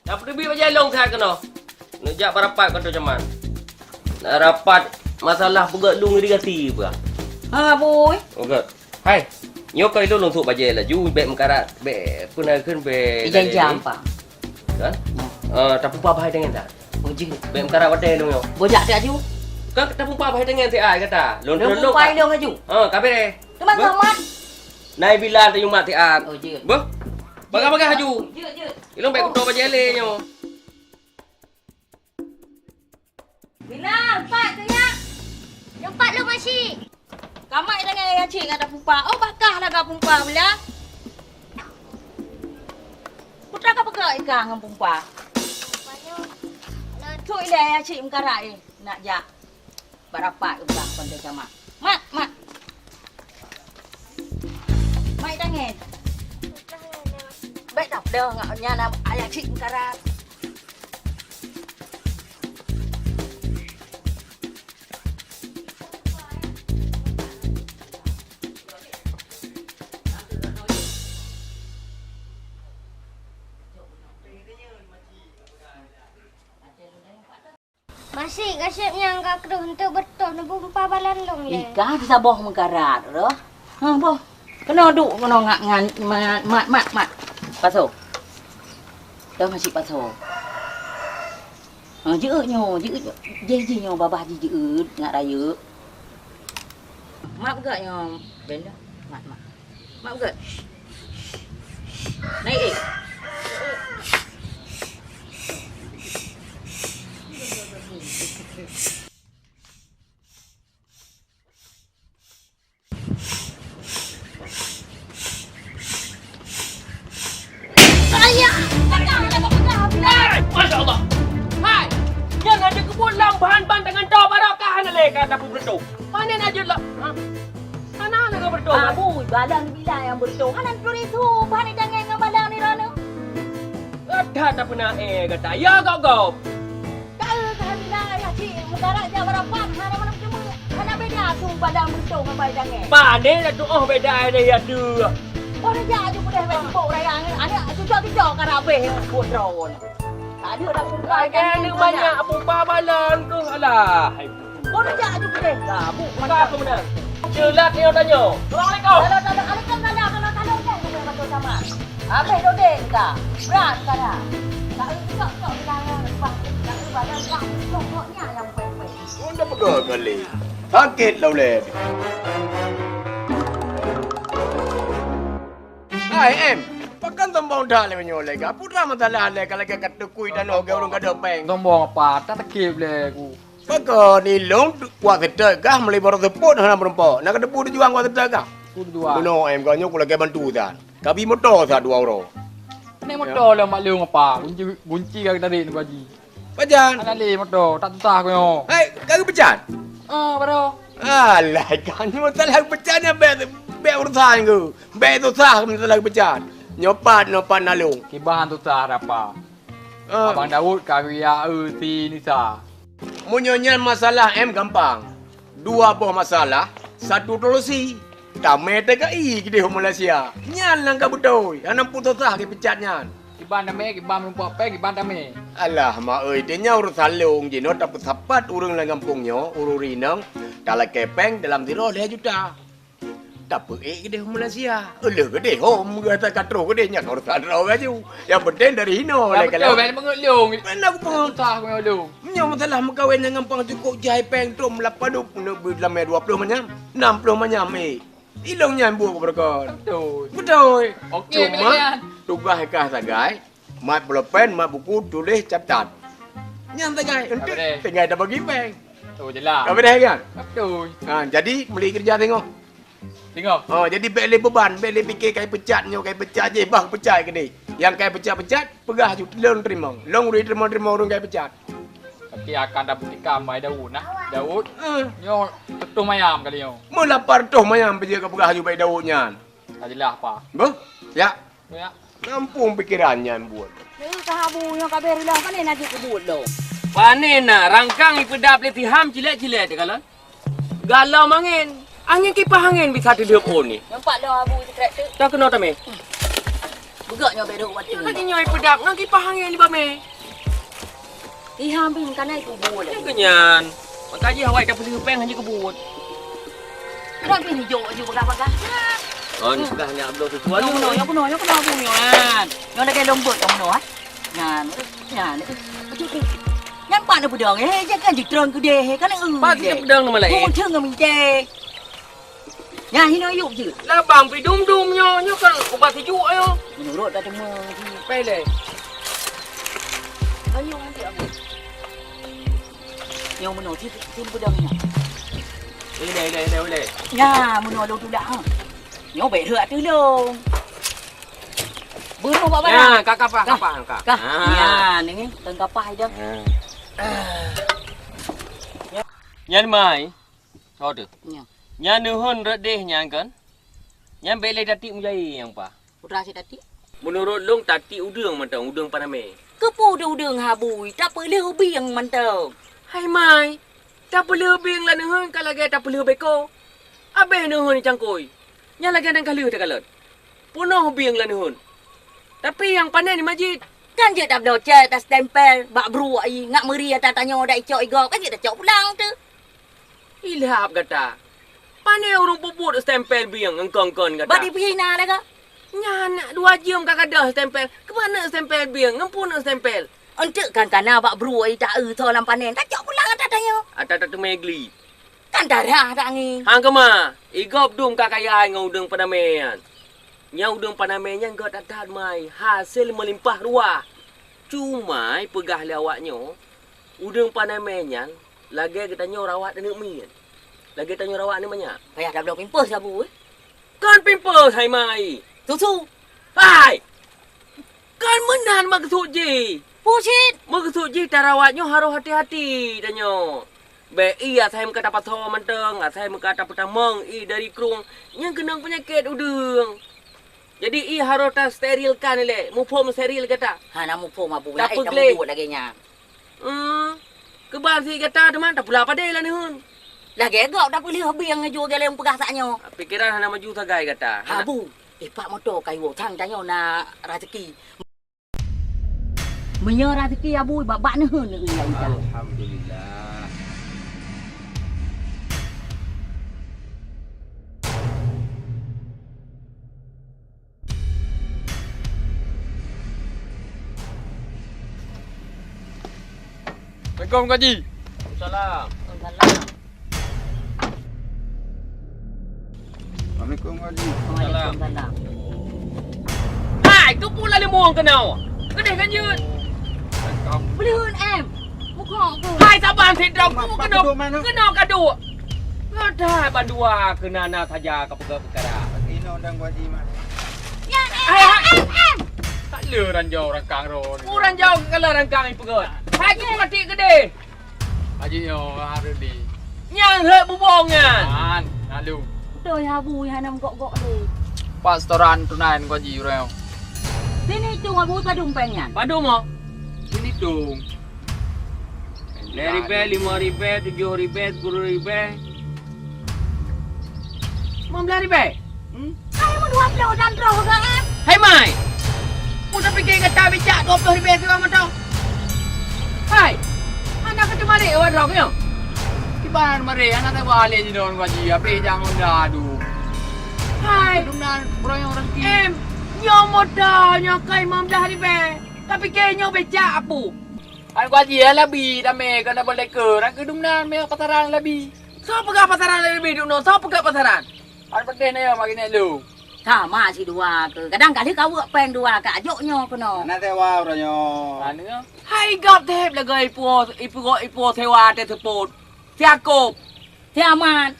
Dah pergi baca long saya kena. Nejak berapat kata cuman. Nak rapat masalah pegak lung di gati apa? Ha boy. Okey. Hai. Nyo kai lu untuk baca laju bek mekarat bek punai kun bek. Jam pa. Kan? Tapi apa bahai dengan tak? Boji. Bek mekarat wadai lu yo. Bojak dia aju. Kan kita pun bahai dengan ti ai kata. Lon Lu lu. pai lu aju. Kabe deh. Teman teman. Nai bilan tu mat ti ai. Oh je. Bah. Bagai-bagai haju. Je. Ilong bek kudo baca le nyo. Bilang, empat tu ya. Empat lu masih. Kamak dengan ayah cik ada pumpa. Oh bakah lah kau pumpa bila. Putra kau pegang ikan dengan pumpa. Tu ile ayah cik mengkarak nak jak. Berapat ke belah pandai camak. Mak. Mak tangan. Baik tak dah ngaknya nak ayah cik mengkarak. Masih kasihnya angka kedua untuk betul nubung pabalan long le. Ika bisa boh mengkarat dah. Ha boh. Kena duk kena ngak ngan mat. Paso. Dah masih paso. Ha je nyo, je nyo babah je ngak raya. Mak gak nyo benda. Mak. Mak gak. Naik Masya Allah. Hai. Jangan ada kebun bahan-bahan dengan dau barakah nak leka dapur berdo. Panen aja lah. Mana nak kau berdo? Abu, balang bila yang bertuh. Hanan puri tu, bani jangan dengan balang ni rana. Ada tak pernah kata. Ya kau. Kau kan bila ya cik, mengkarat dia berapa? Hana mana cuma. Hana beda tu balang bertuh dengan balang jangan. Panen dah tu beda ada ya tu. Orang jahat tu boleh main tepuk raya. Anak cucuk-cucuk karabe buat drone. Tak ada dah pumpa. Ada banyak pumpa balan tu. Alah. Orang jahat tu boleh. Bu, Maka aku menang. Jelat ni orang tanya. Assalamualaikum. Kalau kan boleh betul sama. Habis dodeng ka. Berat ka dah. Tak cucuk-cucuk bilangan. Tak ada badan tak cucuknya yang pepek. Unda pegang kali. Sakit lah boleh. Hai em. Pakan tombong dah le menyolek. Putra masalah le kalau ke katukui dan oge urung kada peng. Tombong apa? Tak tekip le aku. Pakai ni long kuat sedek kah meli baru teput hana berempat. Nak depu dijuang kuat sedek kah? Aku dua. Beno em kau nyok lagi bantu dan. Kabi motor sa dua orang. Ni motor le mak leung apa? Kunci kau tadi ni baji. Pajan. Ana le motor tak tutah aku yo. Hai, kau pecan. Baru. Alah, kan masalah pecannya be urusan ku. Be tu sah masalah pecan. Nyopat nalung. Kibahan tutah apa? Abang Daud karya si Nisa. Munyonyan masalah em gampang. Dua buah masalah, satu solusi. Damai tegai ke di Malaysia. Nyan lang ka betul. Anam putus sah ke pecatnya. Kiban dame, kiban lupa pe, kiban dame. Alah mak oi dia urusan leung je no dapat sapat urang lang kampungnya, ururinang dalam kepeng dalam 2 juta. Dapat ke di Malaysia. Eleh ke di home kata katro ke di nyak urusan ro aja. Yang penting dari hino Ya le betul, kalau. ben mengut leung. Mana aku pun Tutah aku yo leung. Nya masalah mengkawin dengan pang cukup jai peng trom lapadup nak dalam 20 manyam, 60 manyam Ilong nyan buah berkon. Betul. Betul. Okey, Cuma pilihan. tugas kah sagai, mat pulpen, mat buku, tulis, catat. Nyan sagai, Apa dia? tinggal dah bagi peng. Tu je lah. Apa dah kan? Betul. Jadi beli kerja tengok. Tengok. Jadi beli beban, beli fikir kai pecatnya, kai pecat je bang pecat ke ni. Yang kai pecat-pecat, pegah ju long terima. Long terima orang kai pecat. Tapi akan dapat ikam mai Daud nah. Daud. Yo betul mayam kali yo. Melapar toh mayam pergi ke pegah ju baik Daud nyan. Tajilah apa? Bah, ya. Ya. Ngampung pikirannya buat. Ni sahabu yang kabeh lah kan nak kebut lo. Panen na rangkang ipedap le tiham cilet-cilet kalau. Galau mangin. Angin kipas angin bisa didiop ni. Nampak dah abu tu traktor. Tak kena tame. Pegaknya bedo waktu. Kan nyoy pedak nang kipahang yang liba me. Ihambing kan itu boleh. Ni kenyan. Makaji hawai dapat peng hanya kebut. Kan pilih jo juga apa? Oh, ni sudah hanya abdo tu. Yang kuno, yang kuno bunyan. Yang nak kayak lombok yang kuno ah. Nyan. Yang mana pedang jangan diterang ke dia kan Pak kita pedang nama lain. Kau ceng kami je. Yang ini yuk je. Lah bang pi dum nyo kan ubat sejuk ayo. Menurut dah temu. Pele. Ayo nanti ambil. Yang mana tim pedang ni. Boleh. Ya, mana lu tu dah. Yang baik hak tu lu. Bunuh apa Ya, kakak. Kah? Ya, ni tengah kapah dah. Nyan mai. Sao được. Ya. Nyan nuhun redeh nyan kan. Nyan bele dati mujai yang pa. Putra si tadi. Menurut long tati udang mantau udang paname. Kepu udang habui, tak perlu biang mantau. Hai mai. Tak perlu bing lah nuhun kalau lagi tak perlu beko. Abe nuhun cangkoi. Nyan lagi nang kalu tak kalut. Punoh bing lah nuhun. Tapi yang pandai ni Majid. Kan je tak belajar tak stempel, bak bru ai ngak meri tak tanya dak icok igok kan je dak cok pulang tu. Ilhap kata. Pandai orang bubut stempel bing engkong-kong kata. Bak dipihina dah ke? Nyan 2 jam kakak dah stempel. Kemana stempel bing? Ngempun stempel. Untuk kan kana bak bru ai tak tolong panen tak cok pulang tak tanya. Ada megli. Kan darah tak ni. Hang kema, igop dum kakayai ngau udang panamean. Nya udang panamenya engkau tak mai hasil melimpah ruah. Cuma pegah lawaknya udang panamenya lagi kita rawat dan min. Lagi kita rawat ni banyak. Payah dah belum pimpus sabu. Kan pimpus hai mai. Susu. Hai. Kan menan maksud je. Pusit. Maksud je tarawatnya harus hati-hati danyo. Be iya saya mengata patho manteng, saya mengata petamong dari krung yang kenang penyakit udang. Jadi harus tak sterilkan le. Mupom steril kata. Ha namu pom abu Tak ai pegleh. tak buat lagi nya. Kebal si kata teman tak pula pada lah ni hun. Lagi gak tak boleh biang juga lem pegah saknya. Pikiran hana maju sagai kata. Habu. Pak motor kai wo thang tanya na rezeki. Menyo rezeki abu babak ne hun ni ya. Alhamdulillah. Assalamualaikum Kak Ji. Salam. Assalamualaikum Kak Ji. Waalaikumsalam. Hai, tu pula ni muang kenau. Kedai kan yut. Boleh hun em. Muka aku. Hai saban sidrong ku kenau kadu. Ada bandua kenana saja ke perkara. Ini undang Kak Ji mas. Hai. Tak leran jauh rangkang ro. Kurang jauh kalau rangkang ni pegot. Hai ku mati kedai. Haji yo hari di. Yang hek bubongan. Man, lalu. Tôi habu hanam gok ni. Pak setoran tunain Kak Ji reo. Sini tu abu padung penyan. Padu mo. Ini dong. Ribu, 5 ribu, 7 ribu, 10 ribu. 15 ribu. Ai mun 20 dan roh ke em. Hai mai. Udah fikir kata bijak 20 ribu ke mana tau? Hai. Anak ke mari awak rok yo. Kiban mare anak tak balik je don Kak Ji. Apa jangan dadu. Hai. Dunan orang orang ki. Em, nyo modal nyo kai 15 ribu. Tapi kenyo bijak apa? Ai Kak Ji labi dame kana boleh ke. Rak dunan me pataran labi. So pegah pasaran lebih dulu. So pegah pasaran. Ai pedeh na yo magine lu. Sama si dua ke. Kadang-kadang kau buat pen dua ke ajoknya kono. Anak tewa orangnya. Anu yo. Hai gap tep lagi ipu sewa te support. Siakop, Tiaman,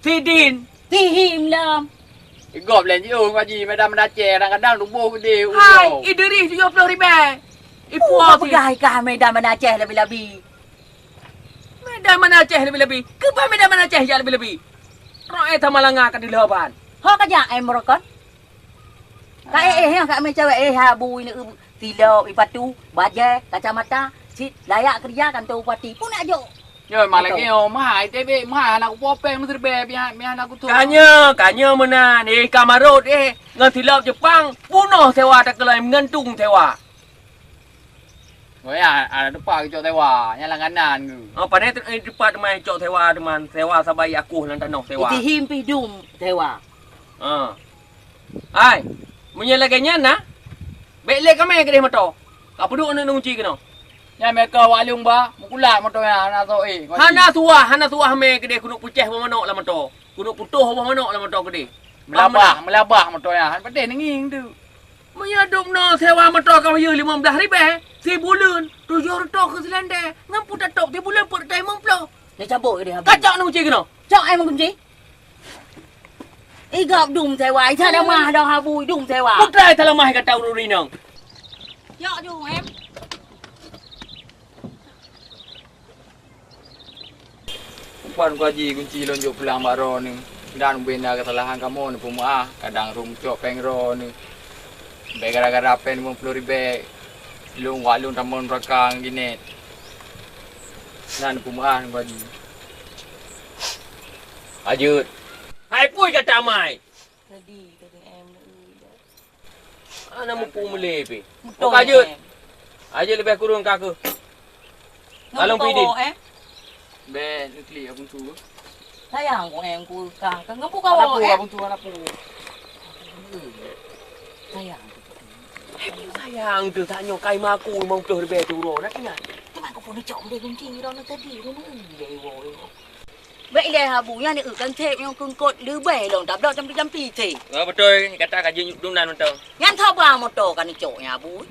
Sidin. tihim lam. Igop len ji Kak Ji madam dace kadang-kadang lumbuh gede. Hai, Idris 70 ribu. Ipu Apa si. pegai kah medan mana Aceh lebih-lebih. Medan mana Aceh lebih-lebih. Keba medan mana Aceh yang lebih-lebih. Roe tamalanga kan di laban. Ho kerja em merokon. Kak me cewek habu ini tilo ipatu, baje, kacamata, sit layak kerja kan tu upati pun ajok. Yo malaki yo mahal tebe mahal anak popeng mesti be biar anak aku tu. Kanya menan. Kamarot ngan tilap Jepang bunuh sewa tak kelai mengantung sewa. Wei ada depan cok tewa, yang langganan tu. Apa ni depan mai cok sewa teman. Sewa sabai aku nan tanah sewa. Iti himpi dum tewa. Ai, menyelaganya na. Belek kami kedai motor. Kau duduk nak nunci kena. Yang mereka walung ba, mukulat motor yang anak tu Hana suah me kedai kunuk puceh apa manok lah motor. Kunuk putuh apa manok lah motor kedai. melabah motor yang. Pedih nenging tu. Menyaduk no sewa motor kau ya 15,000. Si bulan 700 ke selendang. Ngampu tak tok 3 bulan per time memplo. Dia cabut ke dia habis. Kacak nak kunci kena. Cak ai kunci. Igap dum tewa, ai ada mah dah habui dum tewa. Putrai talamah kata ururi nang. Yak dum em. Puan ku haji kunci lonjok pulang baro ni. Dan benda kesalahan kamu ni pemaaf. Kadang rumcok pengro ni. Baik gara-gara pen 50,000. Lung walung tamun rakang gini. Dan pemaaf ku haji. Ajut. Hai pui kata mai. Tadi em. Ana mupu melepe. Kau ajut. Ajut lebih kurung kakak. Along pidin. Be nukli abang tu. Sayang của em ku kang kang ngam Anak kawo pu em. abang tu anak pu. Sayang. Sayang tu tanya kai maku mau tu lebih turo nak ingat. Teman ko pun chọn đi kunci đó nó tadi nó dewo. Vậy là habunya ni kan thep yang kun kot lu be long tap dok jam pi thi. Betul kata kaji dum nan betul. Ngan thau ba motor kan ni cok nya bu.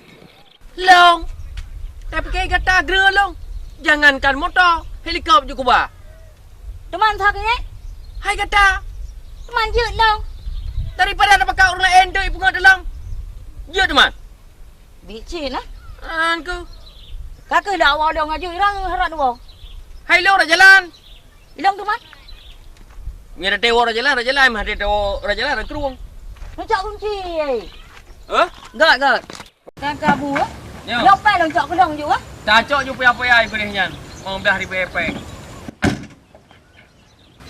Long. Tapi kai kata gra long. Jangankan motor, helikopter juga ba. Teman thak ni. Hai kata. Teman je long. Daripada ada pakai orang lain doi bunga dalam. Ya teman. Bi chi na. Anku. Kakak dah awal dong aja irang harat dua. Hai lo dah jalan. Ilong teman. Ni ada tewo dah jalan, mah ada tewo dah jalan dah keruang. Nó chọn kunci. Hah? Gak gak. Kakak bu. Ya. Lok pe long chọn cái long ju á. Dah cok ju apa ai boleh nyan. Mau dah di BP.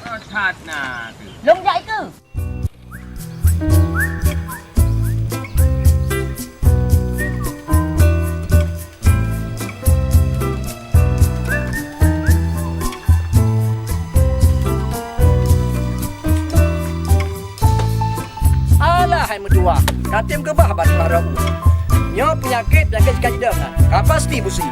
Oh, that na. Long dạy cứ. Alah hai medua. Katim ke bah bat marau. Nyo penyakit sekali dengan. Ka pasti busi.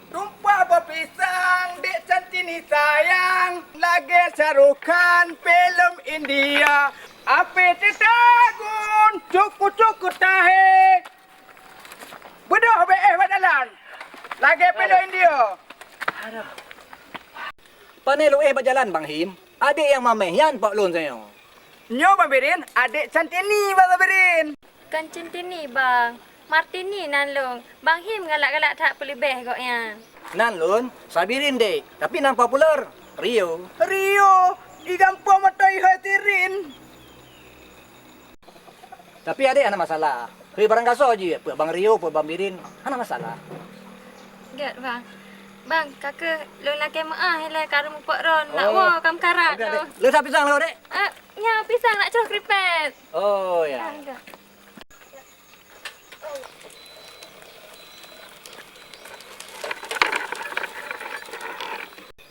Tumpah berpisang, dek centini sayang. Lagi sarukan film India. Apa titagun, cukup-cukup tahe. Bedah be badalan. Lagi film India. Panelo berjalan Bang Him. Adik yang mameh yan pak lon saya. Nyo babirin, adik centini babirin. Kan centini bang. Martini nan long. Bang Him galak-galak tak pelibeh kok ya. Nan lon, sabirin dek. Tapi nan popular. Rio. Rio, igampo matai hatirin. Tapi adik ada masalah. Hei barang kaso aja. Pe Bang Rio, pe Bang Birin. Ada masalah. Gak bang. Bang, kakak long nak kemah hele karu mupok ron. Nak wo kam karat tu. Lu tak pisang lo dek? Nya pisang nak celah kripet. Oh ya. Enggak.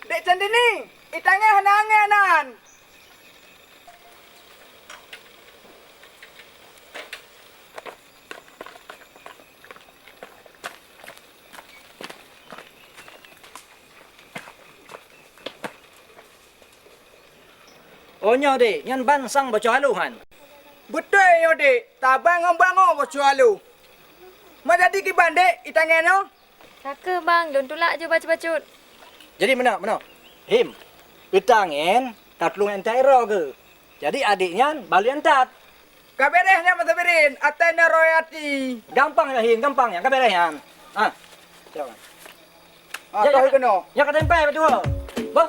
Dek centini, itangnya hananganan. Oh nyo dek, nyan bansang baca haluhan. Betul yo dek, tabang ngombango kecuali. Majadi ki bande itangnya no. Kakak bang, don tulak je baca-bacut. Jadi mana? Him. Petangin, tatlung entai ro ke. Jadi adiknya balik entat. Kaberehnya mata berin, atena royati. Gampang ya hin, gampang ya kaberehnya. Ah. Coba. Ah, tahu kena. Ya ka tempe betul. Bah.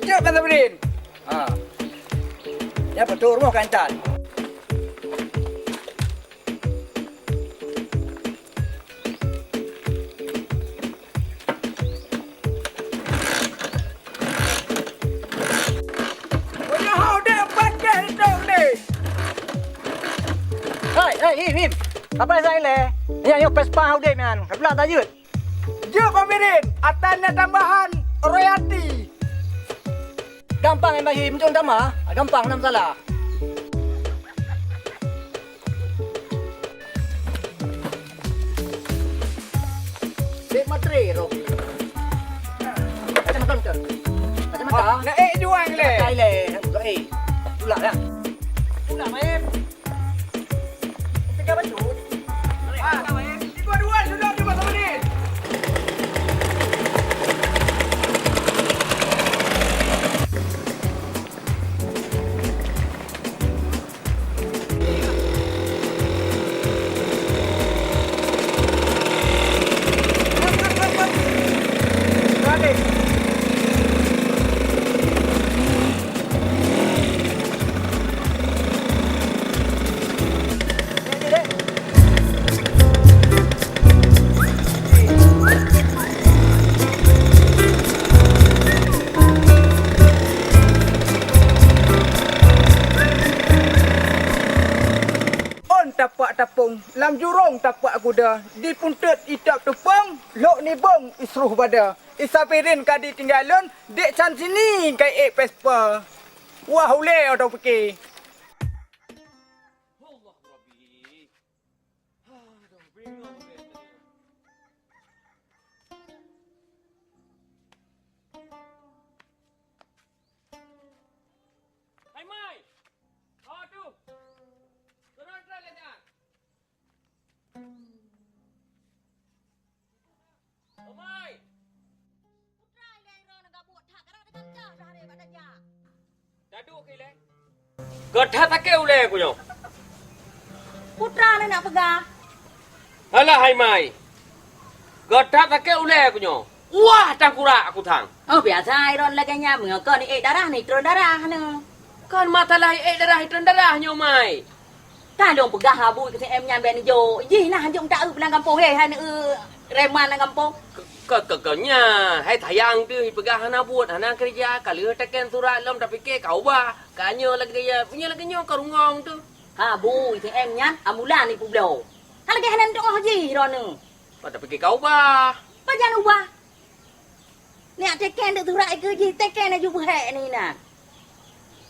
Jep mata berin. Ah. Ya betul rumah kan entat. Oh ya hau deh pakai dong deh. Hei, Him. Apa saya le? Ya, Vespa hau deh man. Kapla ta yut. Jep pemirin, atena tambahan royati. Gampang emang Him jong tama. Gampang nam salah. Dek matre ro. Macam tu. Macam Nak juang le. Kai le, pula dah. Pula main. Tiga betul. Dua-dua sudah tu mata berin. Tapak tapung, lam jurong tapak kuda, di puntet itap tepung, lok ni bong isruh pada. Isapirin kadi tinggalun, dek can sini kai Vespa. Wah ule atau fikir. Allah Rabbi. Aduh, bingung deh. Hai Mai. Aduh. Turun lihat. Oh Mai. Dadu kile. Gotha take ule kunyo. Putra ni nak pegang. Alah hai Mai. Gotha take ule kunyo. Wah, tangkura aku thang. Oh biasa iron lagi nya mengko ni darah ni turun darah ni. Kan mata lai darah darah nyo Mai. Kan dong pegah habu ke em nya ben jo. Ji nah jong tak belang kampung he han reman nang kampung. Kekeknya, hai tayang tu pegah hana buat hana kerja kali teken surat lom tapi ke kau ba. Kanyo lagi dia punya lagi nyo karungong tu. Habu ke em nya amulan ni publo. Kan lagi hanan dong haji ron ni. Tapi ke kau ba. Pajan ubah. Ni teken dak surat ke ji teken ju he ni nah.